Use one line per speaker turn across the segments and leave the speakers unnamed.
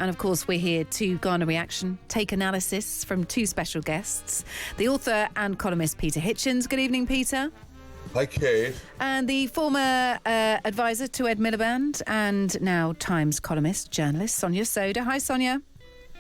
And of course, we're here to garner reaction, take analysis from two special guests. The author and columnist Peter Hitchens. Good evening, Peter.
Hi, Kait.
And the former advisor to Ed Miliband and now Times columnist, journalist Sonia Sodha. Hi, Sonia.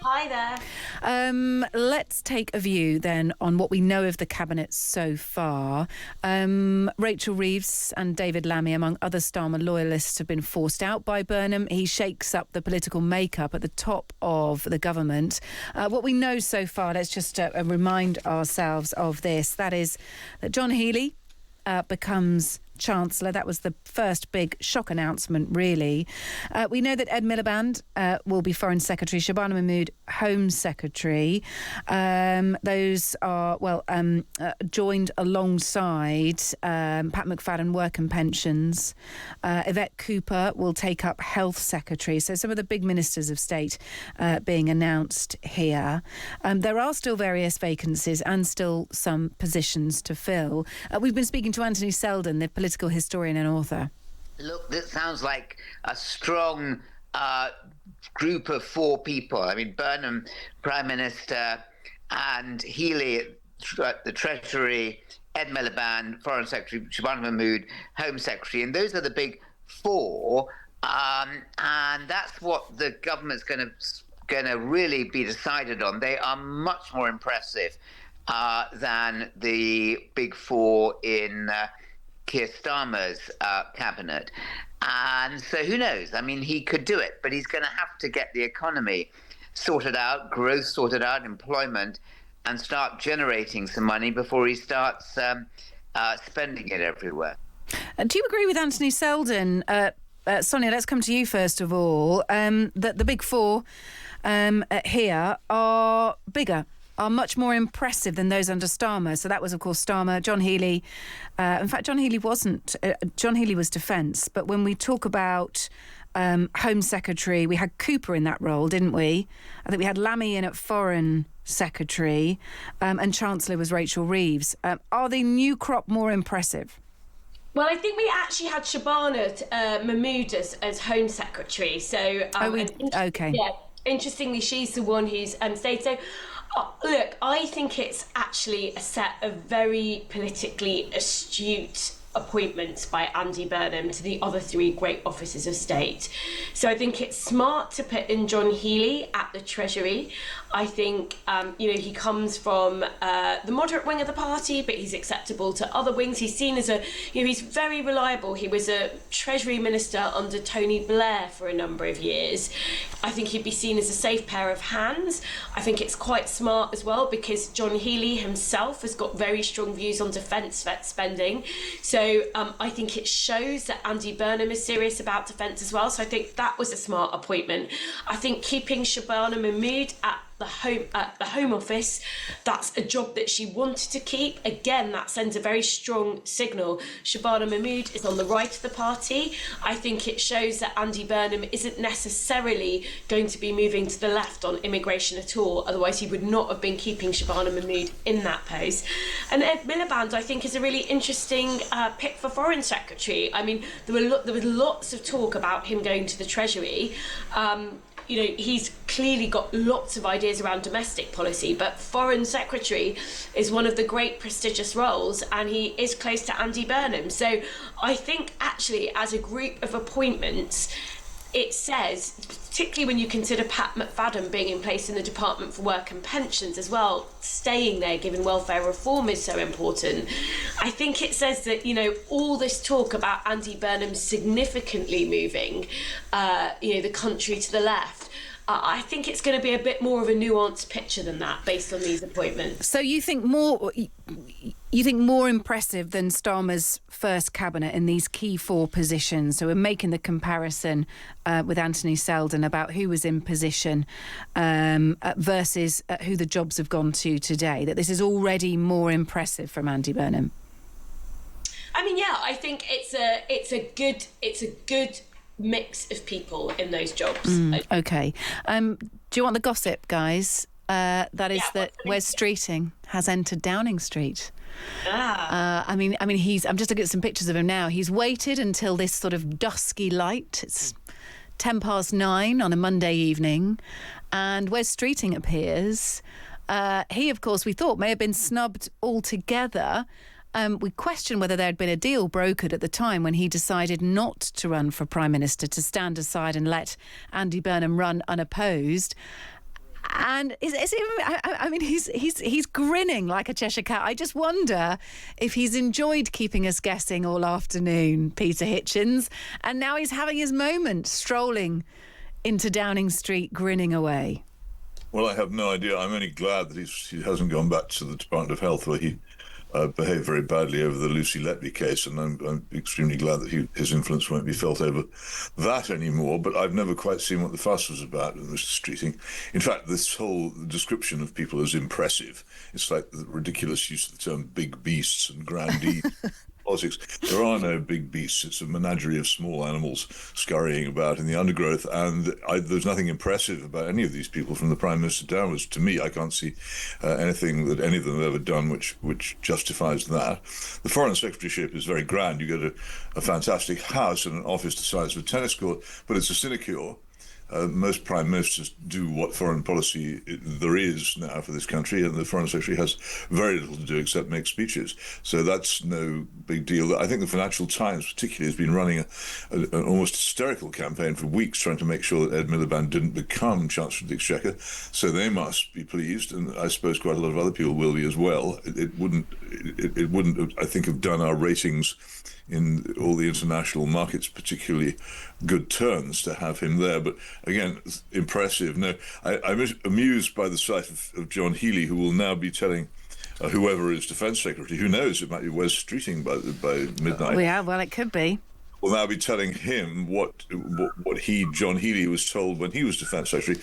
Hi there.
Let's take a view then on what we know of the cabinet so far. Rachel Reeves and David Lammy, among other Starmer loyalists, have been forced out by Burnham. He shakes up the political makeup at the top of the government. What we know so far, let's just remind ourselves of this. That is that John Healey becomes Chancellor. That was the first big shock announcement, really. We know that Ed Miliband will be Foreign Secretary, Shabana Mahmood Home Secretary. Those are, joined alongside Pat McFadden, Work and Pensions. Yvette Cooper will take up Health Secretary. So some of the big ministers of state being announced here. There are still various vacancies and still some positions to fill. We've been speaking to Anthony Seldon, the political historian and author.
Look, this sounds like a strong group of four people. I mean, Burnham, Prime Minister, and Healey at the Treasury, Ed Miliband, Foreign Secretary, Shabana Mahmood, Home Secretary, and those are the big four. And that's what the government's going to really be decided on. They are much more impressive than the big four in Keir Starmer's cabinet. And so who knows? I mean, he could do it, but he's going to have to get the economy sorted out, growth sorted out, employment, and start generating some money before he starts spending it everywhere.
Do you agree with Anthony Seldon? Sonia, let's come to you first of all. That the big four here are bigger, are much more impressive than those under Starmer. So that was, of course, Starmer, John Healey. In fact, John Healey wasn't. John Healey was defence. But when we talk about Home Secretary, we had Cooper in that role, didn't we? I think we had Lammy in at Foreign Secretary, and Chancellor was Rachel Reeves. Are the new crop more impressive?
Well, I think we actually had Shabana Mahmood as Home Secretary. So,
okay.
Yeah, interestingly, she's the one who's stayed. So, look, I think it's actually a set of very politically astute appointments by Andy Burnham to the other three great offices of state. So I think it's smart to put in John Healey at the Treasury. I think, he comes from the moderate wing of the party, but he's acceptable to other wings. He's seen as he's very reliable. He was a Treasury Minister under Tony Blair for a number of years. I think he'd be seen as a safe pair of hands. I think it's quite smart as well because John Healey himself has got very strong views on defence spending. So I think it shows that Andy Burnham is serious about defence as well. So I think that was a smart appointment. I think keeping Shabana Mahmood at the Home Office, that's a job that she wanted to keep. Again, that sends a very strong signal. Shabana Mahmood is on the right of the party. I think it shows that Andy Burnham isn't necessarily going to be moving to the left on immigration at all. Otherwise, he would not have been keeping Shabana Mahmood in that post. And Ed Miliband, I think, is a really interesting pick for Foreign Secretary. I mean, there was lots of talk about him going to the Treasury. He's clearly got lots of ideas around domestic policy, but Foreign Secretary is one of the great prestigious roles, and he is close to Andy Burnham. So I think actually as a group of appointments, it says, particularly when you consider Pat McFadden being in place in the Department for Work and Pensions as well, staying there given welfare reform is so important. I think it says that, all this talk about Andy Burnham significantly moving, the country to the left, I think it's going to be a bit more of a nuanced picture than that based on these appointments.
So you think more impressive than Starmer's first cabinet in these key four positions? So we're making the comparison with Anthony Seldon about who was in position versus who the jobs have gone to today, that this is already more impressive from Andy Burnham.
I mean, yeah, I think it's a good mix of people in those jobs.
Okay. Do you want the gossip, guys? That is that Wes Streeting has entered Downing Street. I mean, I'm just looking at some pictures of him now. He's waited until this sort of dusky light. It's 9:10 on a Monday evening, and Wes Streeting appears. He, of course, we thought may have been snubbed altogether. We questioned whether there had been a deal brokered at the time when he decided not to run for Prime Minister, to stand aside and let Andy Burnham run unopposed. And he's grinning like a Cheshire cat. I just wonder if he's enjoyed keeping us guessing all afternoon, Peter Hitchens, and now he's having his moment, strolling into Downing Street, grinning away.
Well, I have no idea. I'm only glad that he hasn't gone back to the Department of Health, where he behaved very badly over the Lucy Letby case, and I'm extremely glad that his influence won't be felt over that anymore. But I've never quite seen what the fuss was about with Mr. Streeting. In fact, this whole description of people as impressive, it's like the ridiculous use of the term big beasts and grandees. Politics. There are no big beasts. It's a menagerie of small animals scurrying about in the undergrowth, and there's nothing impressive about any of these people from the Prime Minister downwards. To me, I can't see anything that any of them have ever done which justifies that. The Foreign Secretaryship is very grand. You get a fantastic house and an office the size of a tennis court, but it's a sinecure. Most prime ministers do what foreign policy there is now for this country, and the foreign secretary has very little to do except make speeches. So that's no big deal. I think the Financial Times particularly has been running an almost hysterical campaign for weeks trying to make sure that Ed Miliband didn't become Chancellor of the Exchequer. So they must be pleased, and I suppose quite a lot of other people will be as well. It wouldn't, I think, have done our ratings in all the international markets particularly good turns to have him there. But again, impressive. No, I'm amused by the sight of John Healey, who will now be telling whoever is Defence Secretary, who knows, it might be Wes Streeting by midnight.
Yeah, well, it could be.
Will now be telling him what John Healey, was told when he was Defence Secretary,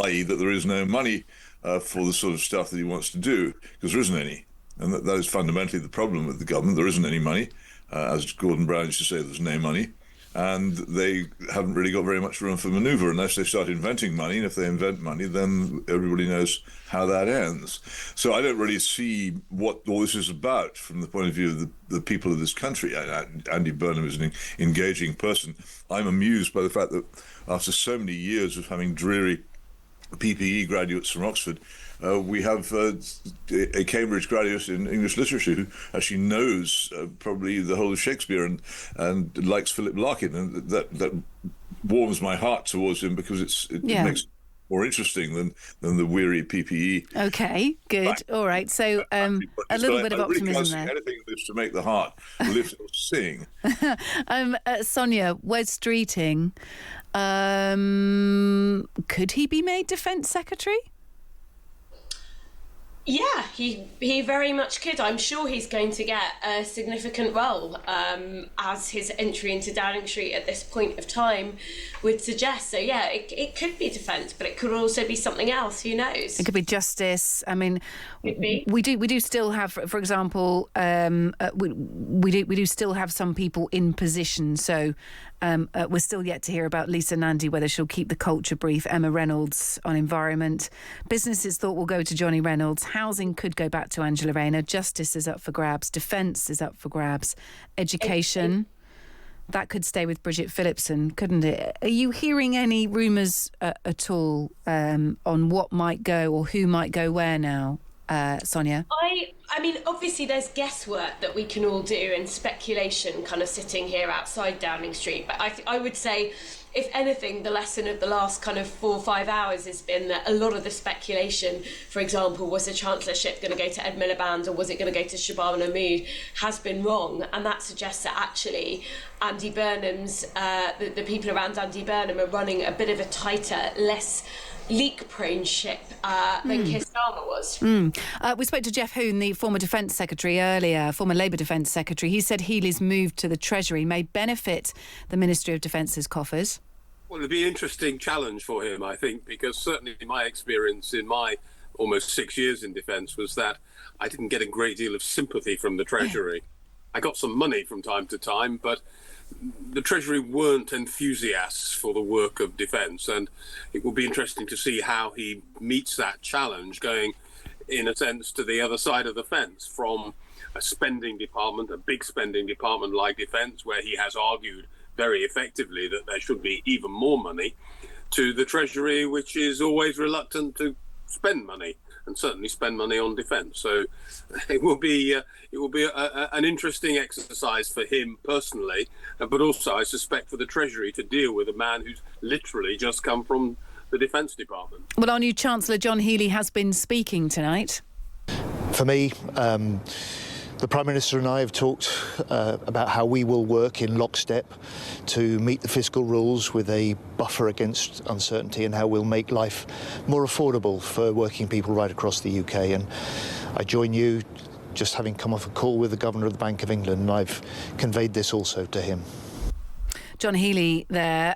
i.e. that there is no money for the sort of stuff that he wants to do, because there isn't any. And that is fundamentally the problem with the government. There isn't any money. As Gordon Brown used to say, there's no money. And they haven't really got very much room for manoeuvre unless they start inventing money. And if they invent money, then everybody knows how that ends. So I don't really see what all this is about from the point of view of the people of this country. Andy Burnham is an engaging person. I'm amused by the fact that after so many years of having dreary PPE graduates from Oxford, we have a Cambridge graduate in English literature who actually knows probably the whole of Shakespeare and likes Philip Larkin, and that warms my heart towards him, because it makes it more interesting than the weary PPE.
Okay, good. All right. So a little bit of optimism there.
Anything that lives to make the heart lift or sing.
Sonia, Wes Streeting, could he be made Defence Secretary?
Yeah, he very much could. I'm sure he's going to get a significant role, as his entry into Downing Street at this point of time would suggest. So yeah, it could be defence, but it could also be something else. Who knows?
It could be justice. I mean, we do still have, for example, we do still have some people in position. So we're still yet to hear about Lisa Nandy, whether she'll keep the culture brief. Emma Reynolds on environment. Businesses thought will go to Johnny Reynolds. Housing could go back to Angela Rayner. Justice is up for grabs. Defence is up for grabs. Education, that could stay with Bridget Phillipson, couldn't it? Are you hearing any rumours at all on what might go or who might go where now, Sonia?
I mean, obviously there's guesswork that we can all do and speculation kind of sitting here outside Downing Street. But I would say, if anything, the lesson of the last kind of 4 or 5 hours has been that a lot of the speculation, for example, was the chancellorship going to go to Ed Miliband or was it going to go to Shabana Mahmood, has been wrong. And that suggests that actually Andy Burnham's, the people around Andy Burnham are running a bit of a tighter, less leak-prone ship than Keir Starmer was.
We spoke to Jeff Hoon, the former Defence Secretary earlier, former Labour Defence Secretary. He said Healey's move to the Treasury may benefit the Ministry of Defence's coffers.
Well, it'd be an interesting challenge for him, I think, because certainly my experience in my almost 6 years in defence was that I didn't get a great deal of sympathy from the Treasury. I got some money from time to time, but the Treasury weren't enthusiasts for the work of defence, and it will be interesting to see how he meets that challenge, going, in a sense, to the other side of the fence, from a spending department, a big spending department like defence, where he has argued very effectively that there should be even more money, to the Treasury, which is always reluctant to spend money, and certainly spend money on defence. So it will be an interesting exercise for him personally, but also I suspect for the Treasury to deal with a man who's literally just come from the Defence Department.
Well, our new Chancellor John Healey has been speaking tonight.
For me, the Prime Minister and I have talked about how we will work in lockstep to meet the fiscal rules with a buffer against uncertainty, and how we'll make life more affordable for working people right across the UK. And I join you, just having come off a call with the Governor of the Bank of England, and I've conveyed this also to him.
John Healey there.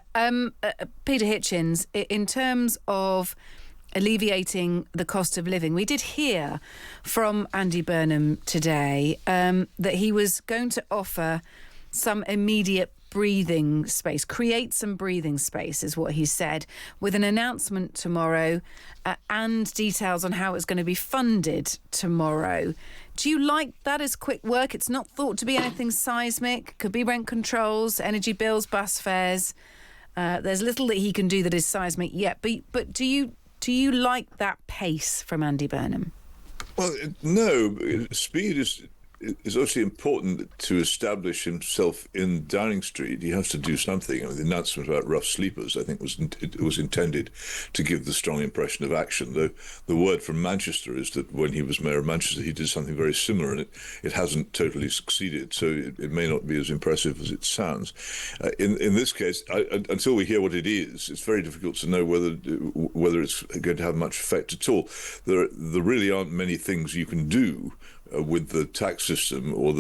Peter Hitchens, in terms of alleviating the cost of living, we did hear from Andy Burnham today that he was going to offer some immediate breathing space, create some breathing space is what he said, with an announcement tomorrow and details on how it's going to be funded tomorrow. Do you like that as quick work? It's not thought to be anything seismic. Could be rent controls, energy bills, bus fares. There's little that he can do that is seismic yet. But do you like that pace from Andy Burnham?
Well, no. Speed is obviously important to establish himself in Downing Street. He has to do something. I mean, the announcement about rough sleepers, I think, was intended to give the strong impression of action. Though the word from Manchester is that when he was mayor of Manchester, he did something very similar, and it hasn't totally succeeded. So it may not be as impressive as it sounds. In this case, until we hear what it is, it's very difficult to know whether it's going to have much effect at all. There really aren't many things you can do with the tax system or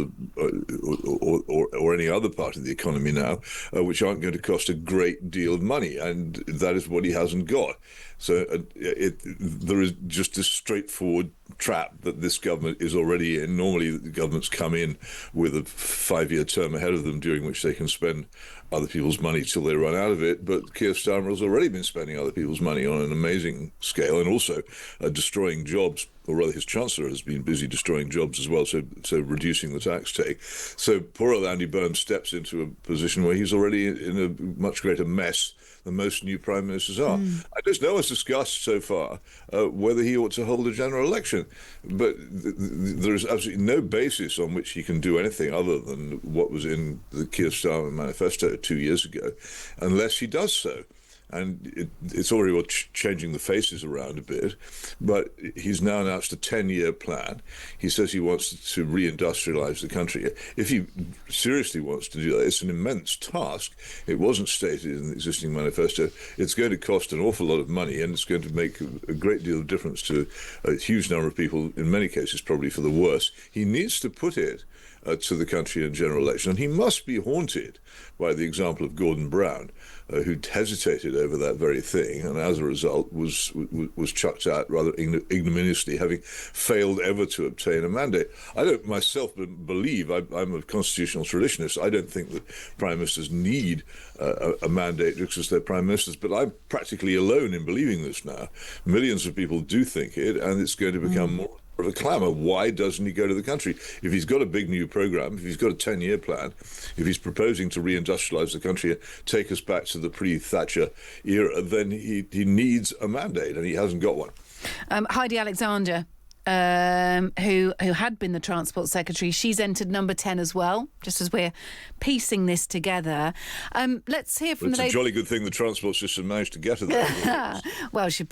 any other part of the economy now, which aren't going to cost a great deal of money, and that is what he hasn't got. So there is just this straightforward trap that this government is already in. Normally, the governments come in with a 5-year term ahead of them, during which they can spend other people's money till they run out of it. But Keir Starmer has already been spending other people's money on an amazing scale, and also destroying jobs, or rather his Chancellor has been busy destroying jobs as well, so reducing the tax take. So poor old Andy Burnham steps into a position where he's already in a much greater mess than most new prime ministers are. I just know it's discussed so far whether he ought to hold a general election, but there is absolutely no basis on which he can do anything other than what was in the Keir Starmer manifesto 2 years ago, unless he does so. And it's already changing the faces around a bit, but he's now announced a 10-year plan. He says he wants to reindustrialise the country. If he seriously wants to do that, it's an immense task. It wasn't stated in the existing manifesto. It's going to cost an awful lot of money, and it's going to make a great deal of difference to a huge number of people, in many cases probably for the worse. He needs to put it to the country in general election, and he must be haunted by the example of Gordon Brown, who hesitated over that very thing, and as a result was chucked out rather ignominiously, having failed ever to obtain a mandate. I don't myself believe, I'm a constitutional traditionalist, I don't think that prime ministers need a mandate because they're prime ministers, but I'm practically alone in believing this now. Millions of people do think it, and it's going to become more of a clamour. Why doesn't he go to the country? If he's got a big new programme, if he's got a 10-year plan, if he's proposing to reindustrialise the country and take us back to the pre-Thatcher era, then he needs a mandate, and he hasn't got one.
Heidi Alexander, who had been the Transport Secretary, she's entered number 10 as well, just as we're piecing this together. Let's hear from
It's a jolly good thing the transport system managed to get her there.
Well, she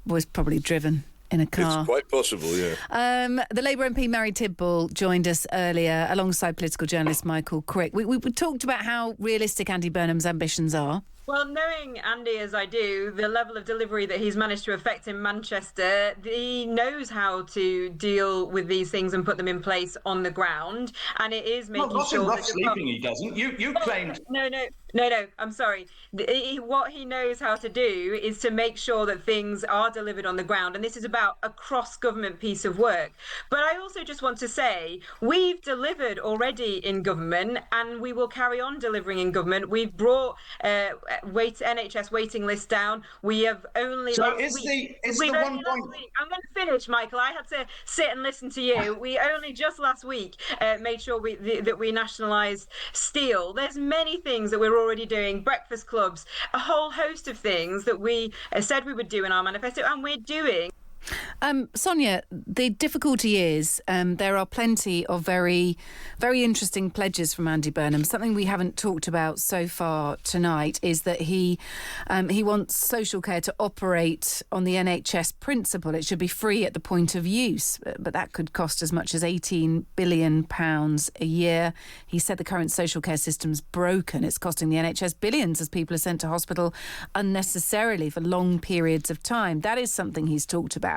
was probably driven in a car.
It's quite possible, yeah.
The Labour MP Mary Tidball joined us earlier alongside political journalist Michael Crick. We talked about how realistic Andy Burnham's ambitions are.
Well, knowing Andy as I do, the level of delivery that he's managed to effect in Manchester, he knows how to deal with these things and put them in place on the ground. And it is making sure
that... Not in rough sleeping, he doesn't. You claimed...
No, I'm sorry. What he knows how to do is to make sure that things are delivered on the ground. And this is about a cross-government piece of work. But I also just want to say, we've delivered already in government, and we will carry on delivering in government. We've brought NHS waiting list down. We have only
So
last
is
week.
the
We've
one
only last
point?
week. I'm going to finish, Michael. I had to sit and listen to you. We only just last week made sure that we nationalised steel. There's many things that we're already doing. Breakfast clubs, a whole host of things that we said we would do in our manifesto, and we're doing.
Sonia, the difficulty is there are plenty of very, very interesting pledges from Andy Burnham. Something we haven't talked about so far tonight is that he wants social care to operate on the NHS principle. It should be free at the point of use, but that could cost as much as £18 billion a year. He said the current social care system's broken. It's costing the NHS billions as people are sent to hospital unnecessarily for long periods of time. That is something he's talked about.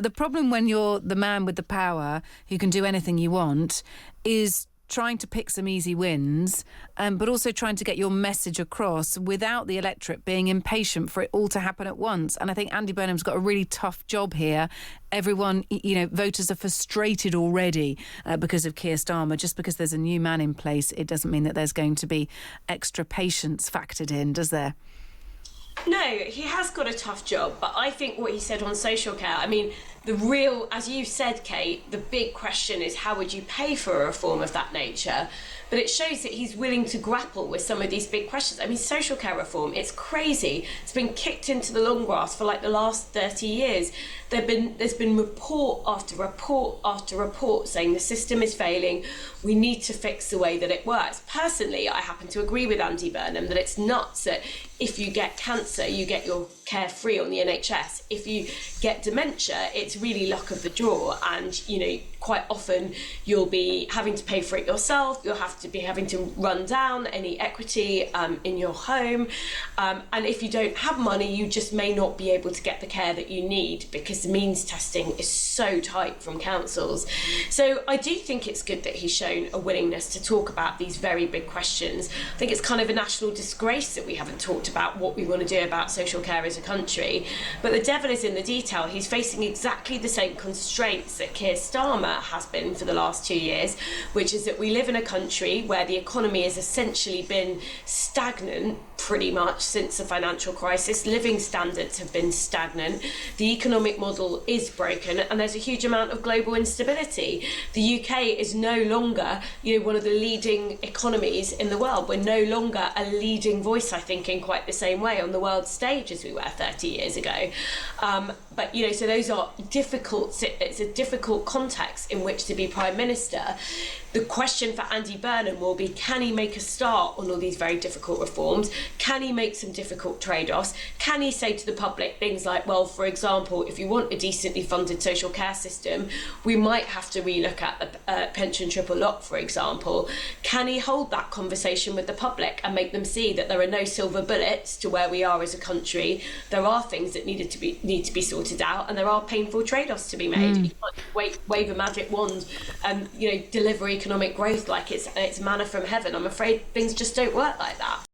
The problem when you're the man with the power who can do anything you want is trying to pick some easy wins, but also trying to get your message across without the electorate being impatient for it all to happen at once. And I think Andy Burnham's got a really tough job here. Everyone, voters are frustrated already because of Keir Starmer. Just because there's a new man in place, it doesn't mean that there's going to be extra patience factored in, does there?
No, he has got a tough job, but I think what he said on social care, I mean, the real, as you said, Kate, the big question is how would you pay for a reform of that nature? But it shows that he's willing to grapple with some of these big questions. I mean, social care reform, it's crazy. It's been kicked into the long grass for like the last 30 years. There's been report after report after report saying the system is failing. We need to fix the way that it works. Personally, I happen to agree with Andy Burnham that it's nuts that if you get cancer, you get your care free on the NHS. If you get dementia, it's really luck of the draw. And, quite often you'll be having to pay for it yourself. You'll have to be having to run down any equity in your home. And if you don't have money, you just may not be able to get the care that you need because the means testing is so tight from councils. So I do think it's good that he's shown a willingness to talk about these very big questions. I think it's kind of a national disgrace that we haven't talked about what we want to do about social care as a country. But the devil is in the detail. He's facing exactly the same constraints that Keir Starmer has been for the last 2 years, which is that we live in a country where the economy has essentially been stagnant pretty much since the financial crisis. Living standards have been stagnant. The economic model is broken, and there's a huge amount of global instability. The UK is no longer, one of the leading economies in the world. We're no longer a leading voice, I think, in quite the same way on the world stage as we were 30 years ago. But so those are difficult. It's a difficult context in which to be Prime Minister. The question for Andy Burnham will be, can he make a start on all these very difficult reforms? Can he make some difficult trade-offs? Can he say to the public things like, well, for example, if you want a decently funded social care system, we might have to relook at the pension triple lock, for example. Can he hold that conversation with the public and make them see that there are no silver bullets to where we are as a country? There are things that need to be sorted out, and there are painful trade-offs to be made. You can't wave a magic wand and deliver economic growth like it's manna from heaven. I'm afraid things just don't work like that.